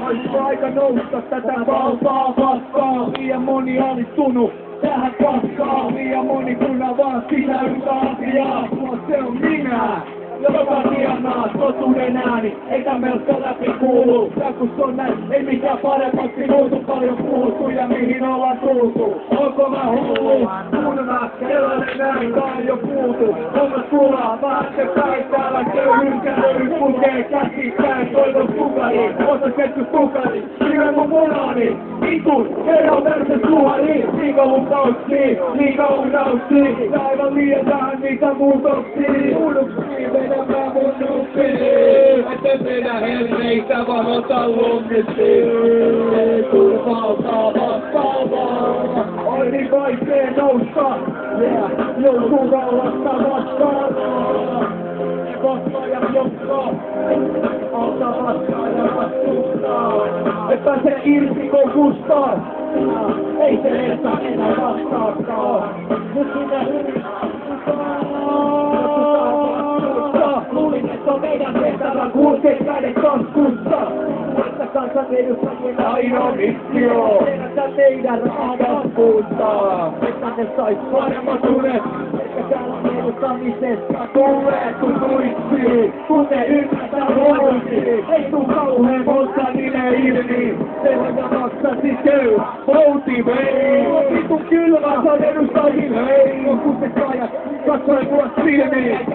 Olisiko aika nousta tätä valtaa vastaan? Liian moni alistunut tähän paskaan. Liian moni kunnan vaan sitä yhtä asiaa. Se on minä, joka tienaa totuuden ääni. Eikä melko läpi kuulu. Ja kun se on näin, ei mikään paremmaksi muutu. Paljon puhuttu ja mihin ollaan tultu. Onko mä hullu? Kunna, sellainen näin kai jo puutu. Homma sulaa, vaattepäin täällä köyhyyskäröys kulkee käsittäin. Toivon sukari, osa ketju sukari. Nimen mun munani, itun, kerran verse suhari. Niin kauan kautsi, niin kauan nautsi. Ja aivan liian vähän niitä muutoksia. Uuduksia vedämään mun nuppii. Ette vedä herneitä, vaan ota lummisi. Turvaltaa vastaavaa. On niin vaikea nousta. Joutuu rauhasta vastaavaa. Vastaajan johtaa. Alta vastaajan vastustaa. Et pääse irti kokustaa. Ei se estä enää vastaakaan. Nyt sinä yrittää. Luulin, että on meidän tehtävä kulkee kädet taskussa. Että kansanedustajien ainoa missio. Kerätä teidän rahataskusta. Että ne sais paremmat unet. Että täällä edustamisesta tulee kun tuiksi. Kun ne ymmärtää voisi. Ei tuu kauheen polta niille ilmi. Sellainen maksasi köy. Motivei. Vittu kylmä, sä edustajille. Ei, kun se saajat katsoin mua silmiin.